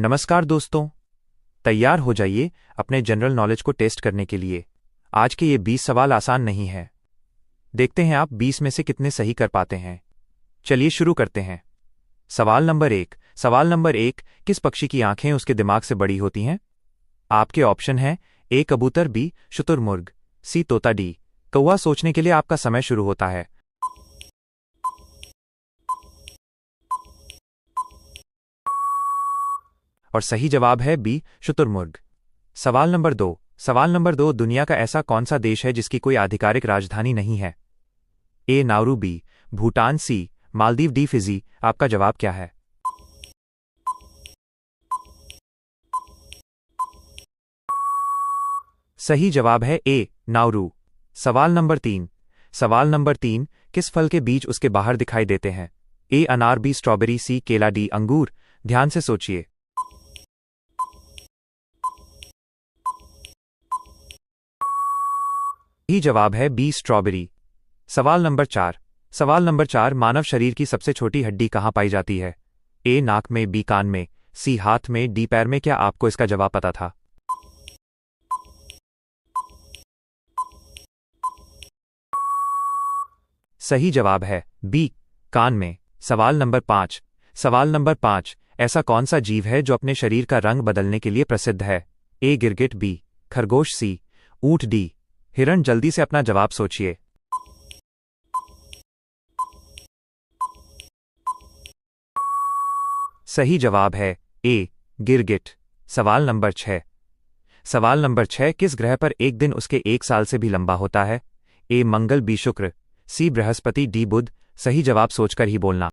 नमस्कार दोस्तों, तैयार हो जाइए अपने जनरल नॉलेज को टेस्ट करने के लिए। आज के ये 20 सवाल आसान नहीं है। देखते हैं आप 20 में से कितने सही कर पाते हैं। चलिए शुरू करते हैं। सवाल नंबर एक, किस पक्षी की आंखें उसके दिमाग से बड़ी होती हैं? आपके ऑप्शन हैं ए कबूतर, बी शुतुरमुर्ग, सी तोता, डी कौवा। सोचने के लिए आपका समय शुरू होता है। और सही जवाब है बी शुतुरमुर्ग। सवाल नंबर दो, दुनिया का ऐसा कौन सा देश है जिसकी कोई आधिकारिक राजधानी नहीं है? ए नाउरू, बी भूटान, सी मालदीव, डी फिजी। आपका जवाब क्या है? सही जवाब है ए नाउरू। सवाल नंबर तीन, किस फल के बीज उसके बाहर दिखाई देते हैं? ए अनार, बी स्ट्रॉबेरी, सी केला, डी अंगूर। ध्यान से सोचिए। ही जवाब है बी स्ट्रॉबेरी। सवाल नंबर चार, मानव शरीर की सबसे छोटी हड्डी कहाँ पाई जाती है? ए नाक में, बी कान में, सी हाथ में, डी पैर में। क्या आपको इसका जवाब पता था? सही जवाब है बी कान में। सवाल नंबर पाँच, ऐसा कौन सा जीव है जो अपने शरीर का रंग बदलने के लिए प्रसिद्ध है? ए गिरगिट, बी खरगोश, सी ऊंट, डी हिरण। जल्दी से अपना जवाब सोचिए। सही जवाब है ए गिरगिट। सवाल नंबर छह, किस ग्रह पर एक दिन उसके एक साल से भी लंबा होता है? ए मंगल, बी शुक्र, सी बृहस्पति, डी बुध। सही जवाब सोचकर ही बोलना।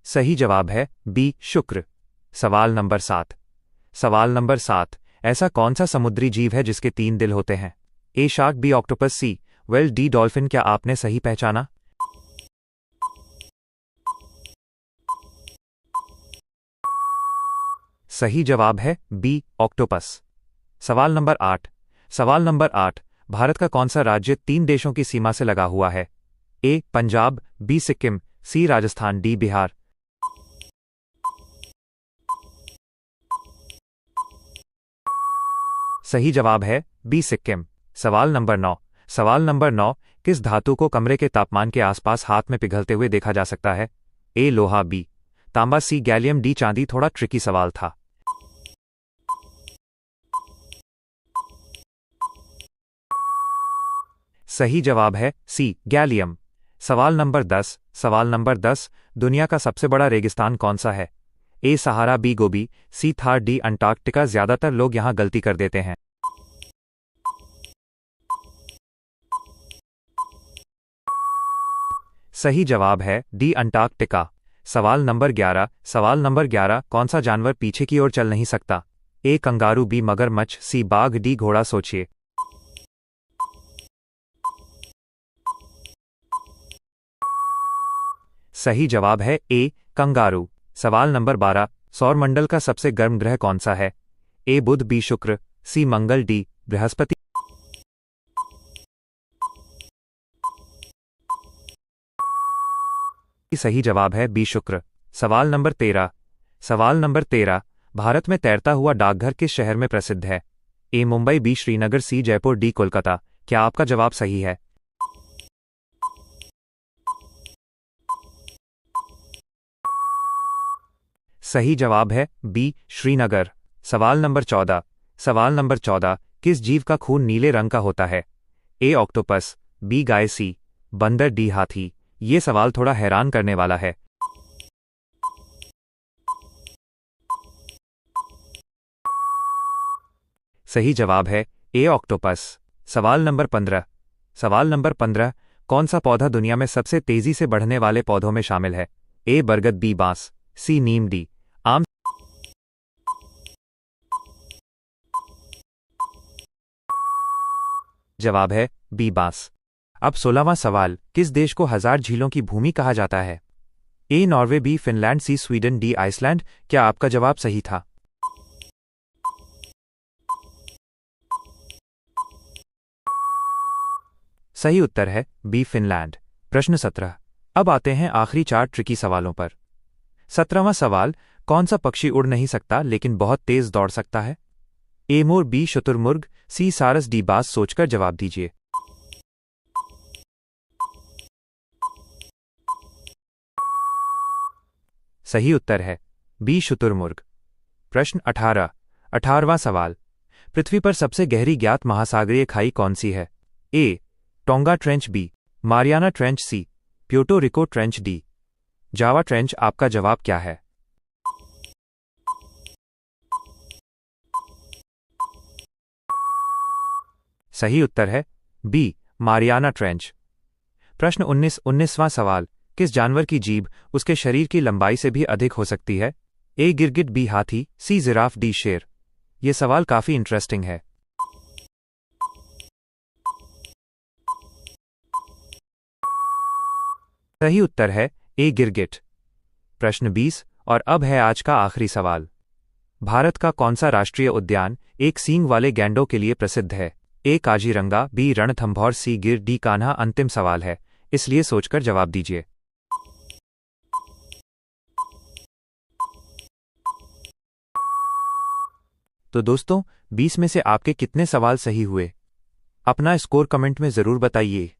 सही जवाब है बी शुक्र। सवाल नंबर सात, ऐसा कौन सा समुद्री जीव है जिसके 3 दिल होते हैं? ए शार्क, बी ऑक्टोपस, सी वेल, डी डॉल्फिन। क्या आपने सही पहचाना? सही जवाब है बी ऑक्टोपस। सवाल नंबर आठ, भारत का कौन सा राज्य 3 देशों की सीमा से लगा हुआ है? ए पंजाब, बी सिक्किम, सी राजस्थान, डी बिहार। सही जवाब है बी सिक्किम। सवाल नंबर नौ, किस धातु को कमरे के तापमान के आसपास हाथ में पिघलते हुए देखा जा सकता है? ए लोहा, बी तांबा, सी गैलियम, डी चांदी। थोड़ा ट्रिकी सवाल था। सही जवाब है सी गैलियम। सवाल नंबर 10, दुनिया का सबसे बड़ा रेगिस्तान कौन सा है? ए सहारा, बी गोबी, सी थार, डी अंटार्कटिका। ज्यादातर लोग यहां गलती कर देते हैं। सही जवाब है डी अंटार्कटिका। सवाल नंबर 11, कौन सा जानवर पीछे की ओर चल नहीं सकता? ए कंगारू, बी मगरमच्छ, सी बाघ, डी घोड़ा। सोचिए। सही जवाब है ए कंगारू। सवाल नंबर 12, सौरमंडल का सबसे गर्म ग्रह कौन सा है? ए बुध, बी शुक्र, सी मंगल, डी बृहस्पति। सही जवाब है बी शुक्र। सवाल नंबर 13, भारत में तैरता हुआ डाकघर किस शहर में प्रसिद्ध है? ए मुंबई, बी श्रीनगर, सी जयपुर, डी कोलकाता। क्या आपका जवाब सही है? सही जवाब है बी श्रीनगर। सवाल नंबर 14, किस जीव का खून नीले रंग का होता है? ए ऑक्टोपस, बी गाय, सी बंदर, डी हाथी। ये सवाल थोड़ा हैरान करने वाला है। सही जवाब है ए ऑक्टोपस। सवाल नंबर 15, कौन सा पौधा दुनिया में सबसे तेजी से बढ़ने वाले पौधों में शामिल है? ए बरगद, बी बांस, सी नीम, डी आम। जवाब है बी बांस। अब 16वां सवाल, किस देश को 1000 झीलों की भूमि कहा जाता है? A Norway, B Finland, C Sweden, D Iceland. क्या आपका जवाब सही था? सही उत्तर है बी फिनलैंड। प्रश्न 17, अब आते हैं आखिरी 4 ट्रिकी सवालों पर। 17वां सवाल, कौन सा पक्षी उड़ नहीं सकता लेकिन बहुत तेज दौड़ सकता है? ए मोर, बी शुतुरमुर्ग, सी सारस, डी बाज। सोचकर जवाब दीजिए। सही उत्तर है बी शुतुरमुर्ग। प्रश्न 18वां सवाल, पृथ्वी पर सबसे गहरी ज्ञात महासागरीय खाई कौन सी है? A Tonga trench, B Mariana trench, C Puerto Rico trench, D Java trench. आपका जवाब क्या है? सही उत्तर है बी मारियाना ट्रेंच। प्रश्न 19वां सवाल, किस जानवर की जीभ उसके शरीर की लंबाई से भी अधिक हो सकती है? ए गिरगिट, बी हाथी, सी जिराफ, डी शेर। यह सवाल काफी इंटरेस्टिंग है। सही उत्तर है ए गिरगिट। प्रश्न 20 और अब है आज का आखिरी सवाल। भारत का कौन सा राष्ट्रीय उद्यान एक सींग वाले गैंडों के लिए प्रसिद्ध है? ए काजीरंगा, बी रणथंभौर, सी गिर, डी कान्हा। अंतिम सवाल है, इसलिए सोचकर जवाब दीजिए। तो दोस्तों, 20 में से आपके कितने सवाल सही हुए? अपना स्कोर कमेंट में ज़रूर बताइए।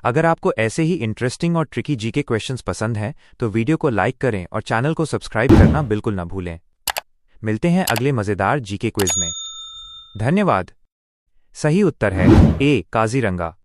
अगर आपको ऐसे ही इंटरेस्टिंग और ट्रिकी जीके क्वेश्चंस पसंद हैं तो वीडियो को लाइक करें और चैनल को सब्सक्राइब करना बिल्कुल ना भूलें। मिलते हैं अगले मज़ेदार जीके क्विज में। धन्यवाद। सही उत्तर है ए काजीरंगा।